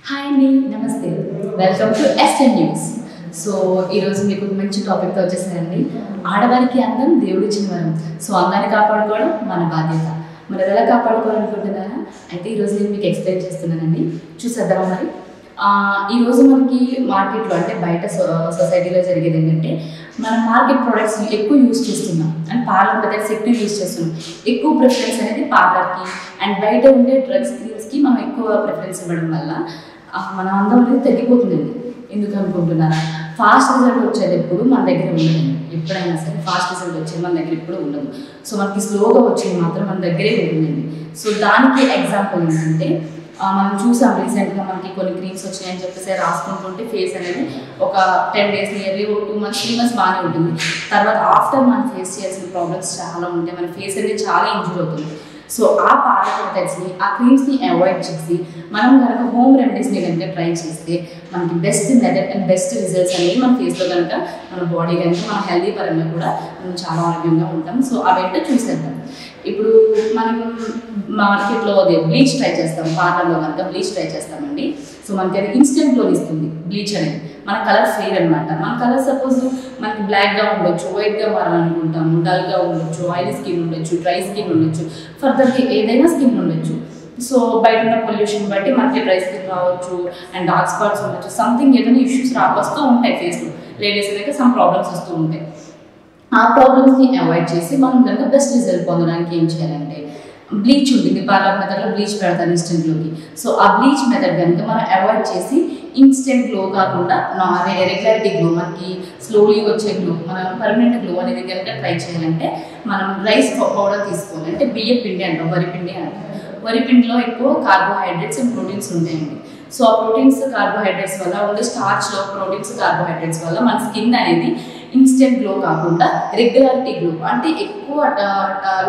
Hi అండి, నమస్తే. Welcome to SN news. So ఈరోజు మీకు మంచి టాపిక్తో వచ్చేసారండి. ఆడవారికి అందం దేవుడిచ్చిన వరం. సో అందాన్ని కాపాడుకోవడం మన బాధ్యత. మరి ఎలా కాపాడుకోవాలనుకుంటున్నారా? అయితే ఈరోజు నేను మీకు ఎక్స్ప్లెయిన్ చేస్తున్నానండి. చూసేద్దామా మరి. ఈరోజు మనకి మార్కెట్లో అంటే బయట సొసైటీలో జరిగేది ఏంటంటే మనం మార్కెట్ ప్రోడక్ట్స్ని ఎక్కువ యూజ్ చేస్తున్నాం అండ్ పార్లర్ మెథడ్స్ ఎక్కువ యూజ్ చేస్తున్నాం. ఎక్కువ ప్రిఫరెన్స్ అనేది పార్లర్కి అండ్ బయట ఉండే డ్రగ్స్ క్రీమ్స్కి మనం ఎక్కువ ప్రిఫరెన్స్ ఇవ్వడం వల్ల మన అందం అనేది తగ్గిపోతుందండి. ఎందుకు అనుకుంటున్నారా? ఫాస్ట్ రిజల్ట్ వచ్చేది ఎప్పుడు మన దగ్గర ఉండదండి. ఎప్పుడైనా సరే ఫాస్ట్ రిజల్ట్ వచ్చేది మన దగ్గర ఎప్పుడు ఉండదు. సో మనకి స్లోగా వచ్చేది మాత్రం మన దగ్గరే ఉంటుందండి. సో దానికి ఎగ్జాంపుల్ ఏంటంటే మనం చూసాం రీసెంట్గా మనకి కొన్ని క్రీమ్స్ వచ్చినాయని చెప్పేసి రాసుకుంటుంటే ఫేస్ అనేది ఒక 10 days నియర్లీ 2 months 3 months బాగానే ఉంటుంది. తర్వాత ఆఫ్టర్ మనం ఫేస్ చేయాల్సిన ప్రాబ్లమ్స్ చాలా ఉంటాయి. మన ఫేస్ అనేది చాలా ఇంజూర్ అవుతుంది. సో ఆ పార్లర్ మెథడ్స్ని ఆ క్రీమ్స్ని అవాయిడ్ చేసి మనం కనుక హోమ్ రెమెడీస్ని కనుక ట్రై చేస్తే మనకి best method and best results అనేవి మన ఫేస్లో కనుక మన బాడీ కనుక మన హెల్దీ పరంగా కూడా మనం చాలా ఆరోగ్యంగా ఉంటాం. సో అవేంటో చూసేద్దాం. ఇప్పుడు మనం మార్కెట్లో అదే బ్లీచ్ ట్రై చేస్తాం. పార్లర్లో కనుక బ్లీచ్ ట్రై చేస్తామండి. సో మనకి అది ఇన్స్టెంట్ గ్లో ఇస్తుంది బ్లీచ్ అనేది. మన కలర్ ఫెయిర్ అనమాట. మన కలర్ సపోజ్ మనకి బ్లాక్గా ఉండొచ్చు, వైట్గా మారాలనుకుంటాము, డల్గా ఉండొచ్చు, ఆయిలీ స్కిన్ ఉండొచ్చు, డ్రై స్కిన్ ఉండొచ్చు, ఫర్దర్గా ఏదైనా స్కిన్ ఉండొచ్చు. సో బయట ఉన్న పొల్యూషన్ బట్టి మనకి డ్రై స్కిన్ రావచ్చు అండ్ డార్క్ స్పాట్స్ ఉండొచ్చు, సంథింగ్ ఏదైనా ఇష్యూస్ వస్తూ ఉంటాయి ఫేస్లో. లేడీస్ అయితే సమ్ ప్రాబ్లమ్స్ వస్తూ ఉంటాయి. ఆ ప్రాబ్లమ్స్ని అవాయిడ్ చేసి మనం కనుక బెస్ట్ రిజల్ట్ పొందడానికి ఏం చేయాలంటే బ్లీచ్ ఉంటుంది. పార్లర్ మెథడ్లో బ్లీచ్ పెడతారు ఇన్స్టెంట్లోకి. సో ఆ బ్లీచ్ మెథడ్ కనుక మనం అవాయిడ్ చేసి ఇన్స్టెంట్ గ్లో కాకుండా రెగ్యులారిటీ గ్లో, మనకి స్లోలీ వచ్చే గ్లో, మనం పర్మనెంట్ గ్లో అనేది కనుక ట్రై చేయాలంటే మనం రైస్ పౌడర్ తీసుకోవాలి. అంటే బియ్య పిండి అంటాం, వరి పిండి అంటాం. వరి పిండిలో ఎక్కువ కార్బోహైడ్రేట్స్ అండ్ ప్రోటీన్స్ ఉంటాయండి. సో ఆ ప్రోటీన్స్ కార్బోహైడ్రేట్స్ వల్ల ఉండే స్టార్చ్లో ప్రోటీన్స్ కార్బోహైడ్రేట్స్ వల్ల మన స్కిన్ అనేది ఇన్స్టెంట్ గ్లో కాకుండా రెగ్యులారిటీ గ్లో, అంటే ఎక్కువ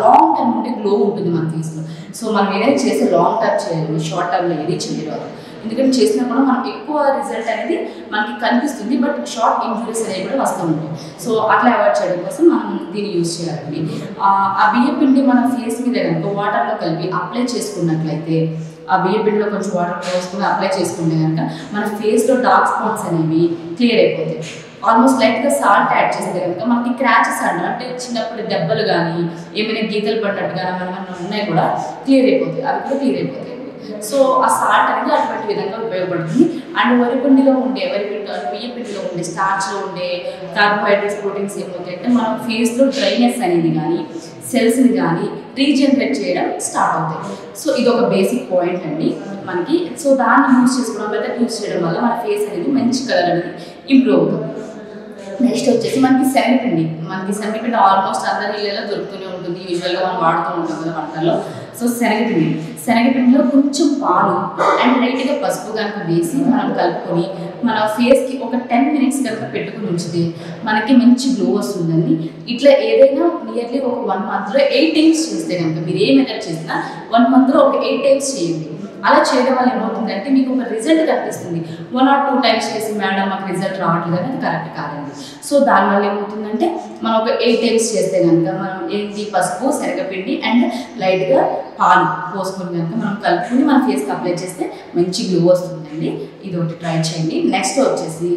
లాంగ్ టర్మ్ ఉండే గ్లో ఉంటుంది మన ఫేస్లో. సో మనం ఏదైనా చేసే లాంగ్ టర్మ్ చేయాలి, షార్ట్ టర్మ్లో ఏది చేయరాదు. ఎందుకంటే చేసినా కూడా మనకు ఎక్కువ రిజల్ట్ అనేది మనకి కనిపిస్తుంది, బట్ షార్ట్ ఇంజురీస్ అనేవి కూడా వస్తూ ఉంటాయి. సో అట్లా అవాయిడ్ చేయడం కోసం మనం దీన్ని యూజ్ చేయాలండి. ఆ బియ్య పిండి మన ఫేస్ మీద కనుక వాటర్లో కలిపి అప్లై చేసుకున్నట్లయితే, ఆ బియ్య పిండిలో కొంచెం వాటర్ పోసుకుని అప్లై చేసుకుంటే కనుక మన ఫేస్లో డార్క్ స్పాట్స్ అనేవి క్లియర్ అయిపోతాయి. ఆల్మోస్ట్ లైట్గా సాల్ట్ యాడ్ చేస్తే కనుక మనకి క్రాచెస్ అంటే చిన్నప్పుడు దెబ్బలు కానీ ఏమైనా గీతలు పడినట్టు కానీ మన ఉన్నాయి కూడా క్లియర్ అయిపోతాయి. అవి కూడా క్లియర్ అయిపోతాయి. సో ఆ సాల్ట్ అనేది అటువంటి విధంగా ఉపయోగపడుతుంది. అండ్ బియ్య పిండిలో ఉండే స్టార్చ్లో ఉండే కార్బోహైడ్రేట్స్, ప్రోటీన్స్ ఏమవుతాయంటే మన ఫేస్లో డ్రైనెస్ అనేది కానీ సెల్స్ని కానీ రీజనరేట్ చేయడం స్టార్ట్ అవుతాయి. సో ఇది ఒక బేసిక్ పాయింట్ అండి మనకి. సో దాన్ని యూజ్ చేసుకోవడం మెథడ్ యూజ్ చేయడం వల్ల మన ఫేస్ అనేది మంచి కలర్ అనేది ఇంప్రూవ్ అవుతుంది. నెక్స్ట్ వచ్చేసి మనకి శనగపిండి ఆల్మోస్ట్ అందరి ఇళ్ళలో దొరుకుతూనే ఉంటుంది. యూజువల్గా మనం వాడుతూ ఉంటాం కదా వంటల్లో. సో శనగపిండిలో కొంచెం పాలు అండ్ లైట్గా పసుపు కనుక వేసి మనం కలుపుకొని మన ఫేస్కి ఒక 10 minutes కనుక పెట్టుకుని ఉంచితే మనకి మంచి గ్లో వస్తుందండి. ఇట్లా ఏదైనా నియర్లీ ఒక 1 monthలో 8 times చేస్తే కనుక మీరు ఏ మెథడ్ చేసినా 1 monthలో ఒక 8 times చేయండి. అలా చేయడం వల్ల ఏమవుతుందంటే మీకు ఒక రిజల్ట్ కనిపిస్తుంది. 1 or 2 times చేసి మేడం మాకు రిజల్ట్ రావట్లేదు అని అది కరెక్ట్ కాదండి. సో దానివల్ల ఏమవుతుందంటే మనం ఒక 8 times చేస్తే కనుక మనం పసుపు, శనగపిండి అండ్ లైట్గా పాలు పోసుకొని కనుక మనం కలుపుకొని మన ఫేస్కి అప్లై చేస్తే మంచి గ్లో వస్తుందండి. ఇది ఒకటి ట్రై చేయండి. నెక్స్ట్ వచ్చేసి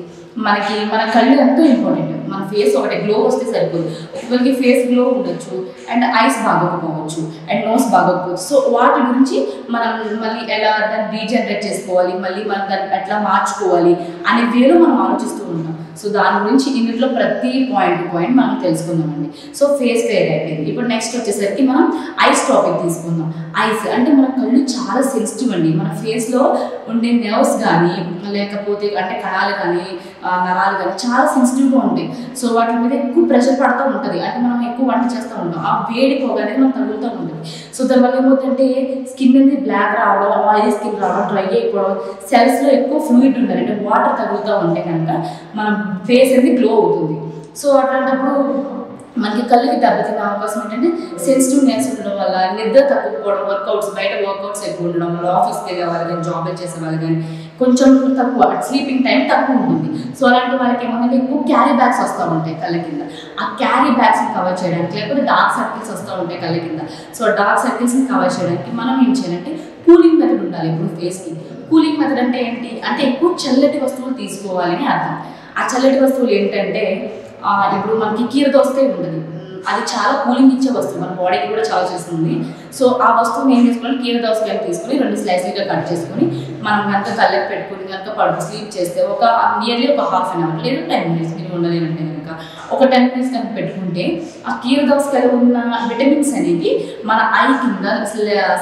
మన కళ్ళు ఎంతో ఇంపార్టెంట్. మన ఫేస్ ఒకటి గ్లో వస్తే సరిపోదు. ఒకరికి ఫేస్ గ్లో ఉండొచ్చు అండ్ ఐస్ బాగోకపోవచ్చు అండ్ నోస్ బాగోకపోవచ్చు. సో వాటి గురించి మనం మళ్ళీ ఎలా దాన్ని రీజనరేట్ చేసుకోవాలి, మళ్ళీ మనం దాన్ని ఎట్లా మార్చుకోవాలి అనే వేలో మనం ఆలోచిస్తూ ఉంటాం. సో దాని గురించి ఇందులో ప్రతి పాయింట్ మనం తెలుసుకుందామండి. సో ఫేస్ ఫేర్ అయిపోయింది. ఇప్పుడు నెక్స్ట్ వచ్చేసరికి మనం ఐస్ టాపిక్ తీసుకుందాం. ఐస్ అంటే మన కళ్ళు చాలా సెన్సిటివ్ అండి. మన ఫేస్లో ఉండే నర్వ్స్ కానీ లేకపోతే అంటే కణాలు కానీ నరాలు కానీ చాలా సెన్సిటివ్గా ఉంటాయి. సో వాటి మీద ఎక్కువ ప్రెషర్ పడుతూ ఉంటుంది. అంటే మనం ఎక్కువ వంట చేస్తూ ఉంటాం. ఆ వేడి పొగ అనేది మనం తగులుతూ ఉంటుంది. సో దానివల్ల ఏమవుతుందంటే స్కిన్ అనేది బ్లాక్ రావడం, ఆయిలీ స్కిన్ రావడం, డ్రై అయిపోవడం, సెల్స్లో ఎక్కువ ఫ్లూయిడ్ ఉండాలి. అంటే వాటర్ తగులుతూ ఉంటే కనుక మన ఫేస్ అనేది గ్లో అవుతుంది. సో అట్లాంటప్పుడు మనకి కళ్ళకి దెబ్బతిన్న అవకాశం ఏంటంటే సెన్సిటివ్నెస్ ఉండడం వల్ల, నిద్ర తక్కువపోవడం, బయట వర్కౌట్స్ ఎక్కువ ఉండడం వల్ల, ఆఫీస్కి వెళ్ళే వాళ్ళు కానీ జాబ్ చేసే వాళ్ళు కానీ కొంచెం తక్కువ స్లీపింగ్ టైం తక్కువ ఉంటుంది. సో అలాంటి వాళ్ళకి ఏమంటే ఎక్కువ క్యారీ బ్యాగ్స్ వస్తూ ఉంటాయి కళ్ళ కింద. ఆ క్యారీ బ్యాగ్స్ని కవర్ చేయడానికి, లేకపోతే డార్క్ సర్కిల్స్ వస్తూ ఉంటాయి కళ్ళ కింద. సో డార్క్ సర్కిల్స్ని కవర్ చేయడానికి మనం ఏం చేయాలంటే కూలింగ్ మెథడ్ ఉండాలి. ఇప్పుడు ఫేస్కి కూలింగ్ మెథడ్ అంటే ఏంటి అంటే ఎక్కువ చల్లటి వస్తువులు తీసుకోవాలి అని అర్థం. ఆ చల్లటి వస్తువులు ఏంటంటే ఇప్పుడు మనకి కీర దోసకాయ ఉంటుంది, అది చాలా కూలింగ్ ఇచ్చే వస్తువు, మన బాడీకి కూడా చాలా చేస్తుంది. సో ఆ వస్తువుని ఏం చేసుకోవాలి, కీర దోసకాయలు తీసుకుని 2 స్లైస్లుగా కట్ చేసుకుని మనం కనుక కళ్ళకి పెట్టుకుని కనుక పడుకు స్లీప్ చేస్తే ఒక నియర్లీ ఒక హాఫ్ అన్ అవర్ లేదా 10 minutes మీరు ఉండలేనంటే కనుక ఒక 10 minutes కనుక పెట్టుకుంటే ఆ కీర దోసకాయలో ఉన్న విటమిన్స్ అనేవి మన ఐ కింద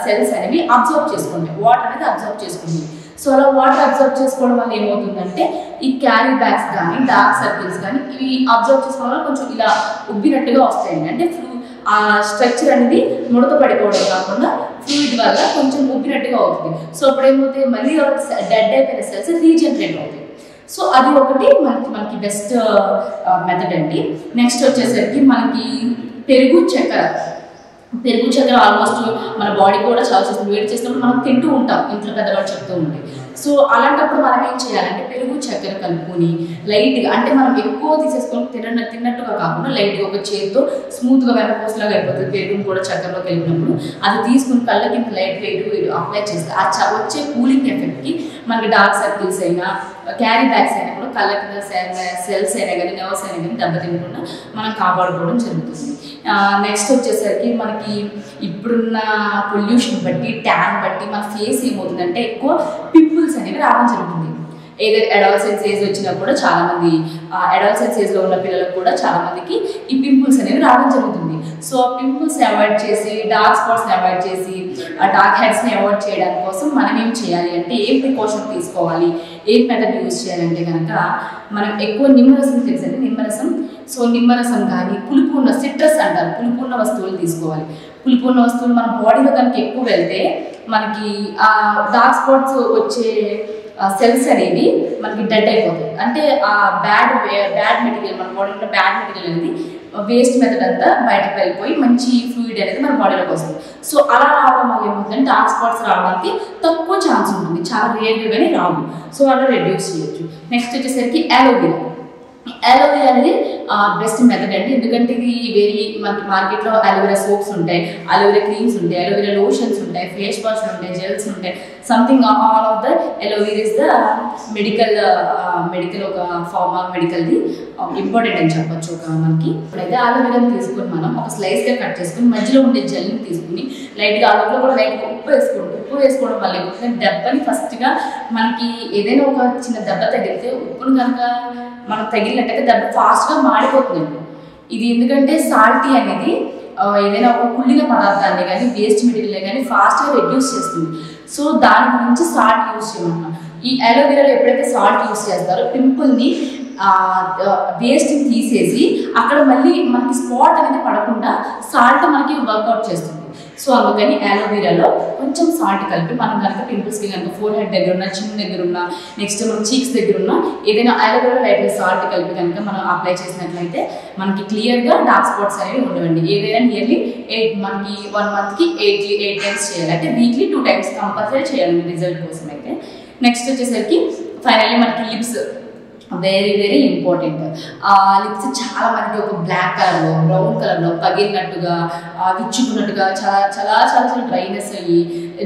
సెల్స్ అనేవి అబ్జర్వ్ చేసుకుంటాయి, వాటర్ అనేది అబ్జర్వ్ చేసుకుంటుంది. సో అలా వాటర్ అబ్జర్వ్ చేసుకోవడం వల్ల ఏమవుతుందంటే ఈ క్యారీ బ్యాగ్స్ కానీ డార్క్ సర్కిల్స్ కానీ ఇవి అబ్జర్వ్ చేసుకోవడం వల్ల కొంచెం ఇలా ఉబ్బినట్టుగా వస్తాయండి. అంటే ఆ స్ట్రక్చర్ అనేది ముడత పడిపోవడం కాకుండా ఫ్లూయిడ్ వల్ల కొంచెం ఉబ్బినట్టుగా అవుతుంది. సో అప్పుడు ఏమవుతాయి, మళ్ళీ డెడ్ అయిపోయిన సెల్స్ రీజనరేట్ అవుతాయి. సో అది ఒకటి మనకి బెస్ట్ మెథడ్ అండి. నెక్స్ట్ వచ్చేసరికి మనకి పెరుగు చక్కెర ఆల్మోస్ట్ మన బాడీ కూడా చాలా చేస్తుంది, వేడి చేసినప్పుడు మనం తింటూ ఉంటాం, ఇంట్లో పెద్దవాళ్ళు చెప్తూ ఉంటాయి. సో అలాంటప్పుడు మనం ఏం చేయాలంటే పెరుగు చక్కెర కలుపుకొని లైట్గా, అంటే మనం ఎక్కువ తీసేసుకొని తిన్నట్టుగా కాకుండా లైట్గా ఒక చేతితో స్మూత్గా వెనపోసలాగా అయిపోతుంది. పెరుగును కూడా చక్కెరలో కలిపినప్పుడు అది తీసుకుని కళ్ళ కింద లైట్గా ఇటు అప్లై చేస్తే ఆ వచ్చే కూలింగ్ ఎఫెక్ట్కి మనకి డార్క్ సర్కిల్స్ అయినా క్యారీ బ్యాగ్స్ అయినా కూడా కళ్ళ కింద సెల్స్ అయినా కానీ నర్వ్స్ అయినా కానీ దెబ్బతినకుండా మనం కాపాడుకోవడం జరుగుతుంది. నెక్స్ట్ వచ్చేసరికి మనకి ఇప్పుడున్న పొల్యూషన్ బట్టి ట్యాన్ బట్టి మన ఫేస్ ఏమవుతుందంటే ఎక్కువ పింపుల్స్ అనేవి రావడం జరుగుతుంది. ఏదో అడాలసెన్స్ ఏజ్ వచ్చినా కూడా చాలామంది అడాలసెన్స్ ఏజ్లో ఉన్న పిల్లలకు కూడా చాలామందికి ఈ పింపుల్స్ అనేవి రావడం జరుగుతుంది. సో ఆ పింపుల్స్ని అవాయిడ్ చేసి డార్క్ స్పాట్స్ని అవాయిడ్ చేసి ఆ డార్క్ హెడ్స్ని అవాయిడ్ చేయడం కోసం మనం ఏం చేయాలి అంటే ఏం ప్రికాషన్ తీసుకోవాలి, ఏం మెథడ్ యూజ్ చేయాలంటే కనుక మనం ఎక్కువ నిమ్మరసం తెలుసండి, నిమ్మరసం. సో నిమ్మరసం కానీ పులుపు ఉన్న సిట్రస్ అంటారు, పులుపు ఉన్న వస్తువులు తీసుకోవాలి. పులుపు ఉన్న వస్తువులు మన బాడీలో కనుక ఎక్కువ వెళ్తే మనకి ఆ డార్క్ స్పాట్స్ వచ్చే సెల్స్ అనేవి మనకి డెడ్ అయిపోతాయి. అంటే ఆ బ్యాడ్ మెటీరియల్ మన బాడీలో బ్యాడ్ మెటీరియల్ అనేది వేస్ట్ మెథడ్ అంతా బయటకు వెళ్ళిపోయి మంచి ఫ్లూయిడ్ అనేది మన బాడీలోకి వస్తుంది. సో అలా రావడం వల్ల ఏమవుతుందంటే డార్క్ స్పాట్స్ రావడానికి తక్కువ ఛాన్స్ ఉంటుంది, చాలా రేర్గా కానీ రావు. సో అలా రెడ్యూస్ చేయొచ్చు. నెక్స్ట్ వచ్చేసరికి అలోవెరా అనేది బెస్ట్ మెథడ్ అండి. ఎందుకంటే ఇది మనకి మార్కెట్లో అలోవెరా సోప్స్ ఉంటాయి, అలోవెరా క్రీమ్స్ ఉంటాయి, అలోవెరా లోషన్స్ ఉంటాయి, ఫేస్ వాష్ ఉంటాయి, జెల్స్ ఉంటాయి. Something all of the aloe vera is the medical ఒక ఫార్మ్ ఆఫ్ మెడికల్ది ఇంపార్టెంట్ అని చెప్పొచ్చు. ఒక మనకి ఇప్పుడైతే అలోవెరాని తీసుకుని మనం ఒక స్లైస్గా కట్ చేసుకుని మధ్యలో ఉండే జెల్ని తీసుకుని లైట్గా అలోవెరా కూడా లైట్గా ఉప్పు వేసుకోవడం వల్ల ఏమవుతుంది, దెబ్బని ఫస్ట్గా మనకి ఏదైనా ఒక చిన్న దెబ్బ తగిలితే ఉప్పును కనుక మనం తగిలినట్టయితే దెబ్బ ఫాస్ట్గా మాడిపోతుంది. ఇది ఎందుకంటే సాల్టీ అనేది ఏదైనా ఒక కుళ్ళిన పదార్థాన్ని కానీ వేస్ట్ మెటీరియల్ కానీ ఫాస్ట్గా రెడ్యూస్ చేస్తుంది. సో దాని గురించి సాల్ట్ యూజ్ చేయమంటున్నాం. ఈ అలోవెరాలో ఎప్పుడైతే సాల్ట్ యూజ్ చేస్తారో పింపుల్ని వేస్ట్ని తీసేసి అక్కడ మళ్ళీ మనకి స్పాట్ అనేది పడకుండా సాల్ట్ మనకి వర్కౌట్ చేస్తుంది. సో అందుకని అలోవెరాలో కొంచెం సాల్ట్ కలిపి మనం కనుక పింపుల్స్కి కనుక ఫోర్ హెడ్ దగ్గర ఉన్న, చిన్న దగ్గర ఉన్న, నెక్స్ట్ మన చీక్స్ దగ్గర ఉన్న ఏదైనా అలోవెరా లైట్గా సాల్ట్ కలిపి కనుక మనం అప్లై చేసినట్లయితే మనకి క్లియర్గా డార్క్ స్పాట్స్ అనేవి ఉండవండి. ఏదైనా నియర్లీ 1 monthకి 8 times చేయాలి, అంటే వీక్లీ 2 times కంపల్సరీ చేయాలి రిజల్ట్ కోసం అయితే. నెక్స్ట్ వచ్చేసరికి ఫైనల్లీ మనకి lips very very important. Lips చాలా మందికి ఒక బ్లాక్ కలర్లో, బ్రౌన్ కలర్లో పగిలినట్టుగా, విచ్చుకున్నట్టుగా చాలా చాలా చాలా చాలా డ్రైనెస్ అయ్యి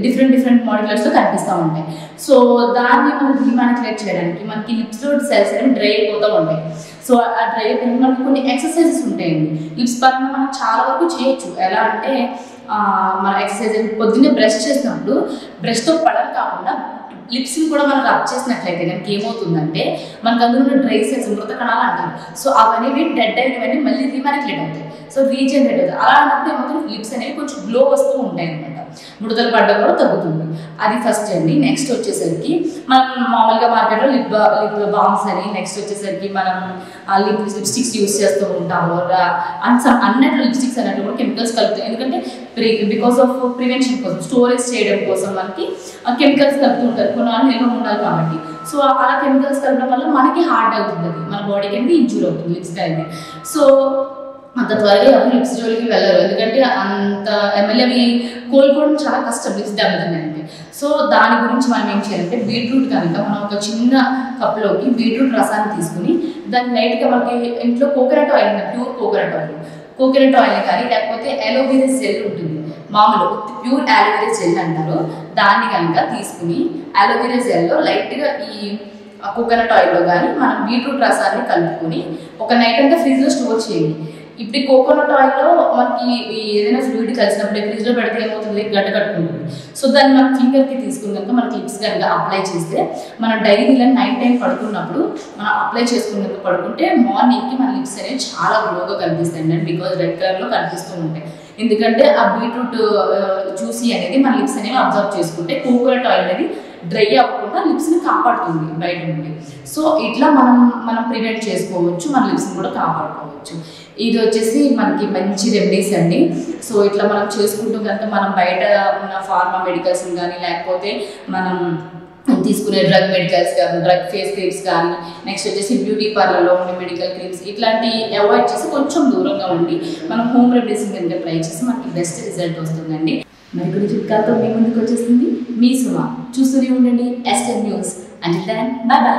డిఫరెంట్ మాలిక్యులర్స్తో కనిపిస్తూ ఉంటాయి. సో దాన్ని మనం రీమానిక్యులేట్ చేయడానికి మనకి లిప్స్లో సెల్స్ అనేవి డ్రై అయిపోతూ ఉంటాయి. సో ఆ డ్రై అయిపోయిన మనకి కొన్ని ఎక్సర్సైజెస్ ఉంటాయండి లిప్స్ పరంగా మనం చాలా వరకు చేయొచ్చు. ఎలా అంటే మన ఎక్సర్సైజ్ పొద్దున్నే బ్రష్ చేసినప్పుడు బ్రష్తో పడరు కాకుండా లిప్స్ని కూడా మనం రబ్ చేసినట్లయితే కనుక ఏమవుతుందంటే మనకు అందులో ఉన్న డ్రై సెల్స్, మృత కణాలు అంటారు. సో అవన్నీ డెడ్ అయినవన్నీ మళ్ళీ రీమానిక్యులేట్ అవుతాయి, సో రీజనరేట్ అవుతాయి. అలా అన్నప్పుడు ఏమవుతుంది, లిప్స్ అనేవి కొంచెం గ్లో వస్తూ ఉంటాయి అనమాట, ముడతలు పడ్డం కూడా తగ్గుతుంది. అది ఫస్ట్ అండి. నెక్స్ట్ వచ్చేసరికి మనం మామూలుగా మార్కెట్లో లిప్ బామ్స్ అని, నెక్స్ట్ వచ్చేసరికి మనం లిప్స్టిక్స్ యూస్ చేస్తూ ఉంటాము. అన్నట్లు లిప్స్టిక్స్ అన్నట్లు కూడా కెమికల్స్ కలుపుతాయి. ఎందుకంటే బికాస్ ఆఫ్ ప్రివెన్షన్ కోసం, స్టోరేజ్ చేయడం కోసం మనకి కెమికల్స్ కలుపుతూ ఉంటారు, కొన్నాళ్ళు నిల్వ ఉండాలి కాబట్టి. సో అలా కెమికల్స్ కలపడం వల్ల మనకి హార్డ్ అవుతుంది, అది మన బాడీకి అనేది ఇంజూర్ అవుతుంది లిప్స్ అనేది. సో అంత త్వరగా ఎవరు లిప్స్ జోలికి వెళ్ళరు, ఎందుకంటే అంత ఎమ్మెల్యేవి కోలుకోవడం చాలా కష్టం లిప్స్ దెబ్బతిన్నాయంటే. సో దాని గురించి మనం ఏం చేయాలంటే బీట్రూట్ కనుక మనం ఒక చిన్న కప్లోకి బీట్రూట్ రసాన్ని తీసుకుని దాన్ని లైట్గా మనకి ఇంట్లో coconut oil, pure coconut oil కానీ లేకపోతే అలోవెరా జెల్ ఉంటుంది, మామూలు ప్యూర్ అలోవెరా జెల్ అంటారు. దాన్ని కనుక తీసుకుని అలోవెరా జెల్లో లైట్గా ఈ కోకోనట్ ఆయిల్లో కానీ మనం బీట్రూట్ రసాన్ని కలుపుకొని ఒక నైట్ అంతా ఫ్రిడ్జ్లో స్టోర్ చేయండి. ఇప్పుడు కోకోనట్ ఆయిల్లో మనకి ఏదైనా ఫ్లూయిడ్ కలిసినప్పుడు ఫ్రిడ్జ్లో పెడితే ఏమవుతుంది, గడ్డ కట్టుకుంటుంది. సో దాన్ని మన ఫింగర్కి తీసుకుని కనుక మనకి లిప్స్ కనుక అప్లై చేస్తే మనం డైరీలో నైట్ టైం పడుకున్నప్పుడు మనం అప్లై చేసుకుని కనుక పడుకుంటే మార్నింగ్కి మన లిప్స్ అనేవి చాలా గ్లోగా కనిపిస్తాయి అండి. బికాజ్ రెడ్ కలర్లో కనిపిస్తూ ఉంటాయి. ఎందుకంటే ఆ బీట్రూట్ జ్యూసీ అనేది మన లిప్స్ అనేవి అబ్జర్వ్ చేసుకుంటే కోకోనట్ ఆయిల్ అనేది డ్రై అవ్వకుండా లిప్స్ని కాపాడుతుంది బయట నుండి. సో ఇట్లా మనం ప్రివెంట్ చేసుకోవచ్చు, మన లిప్స్ని కూడా కాపాడుకోవచ్చు. ఇది వచ్చేసి మనకి మంచి రెమెడీస్ అండి. సో ఇట్లా మనం చేసుకుంటూ కనుక మనం బయట ఉన్న ఫార్మా మెడికల్స్ కానీ లేకపోతే మనం తీసుకునే డ్రగ్ మెడికల్స్ కానీ డ్రగ్ ఫేస్ క్రీమ్స్ కానీ నెక్స్ట్ వచ్చేసి బ్యూటీ పార్లర్లో ఉండే మెడికల్ క్రీమ్స్ ఇట్లాంటివి అవాయిడ్ చేసి కొంచెం దూరంగా ఉండి మనం హోమ్ రెమెడీస్ కనుక ట్రై చేసి మనకి బెస్ట్ రిజల్ట్ వస్తుందండి. మరికొన్ని చిట్కాలతో మీ ముందుకు వచ్చేస్తుంది మీ సుమ. చూస్తూనే ఉండండి SN news. Until then bye by.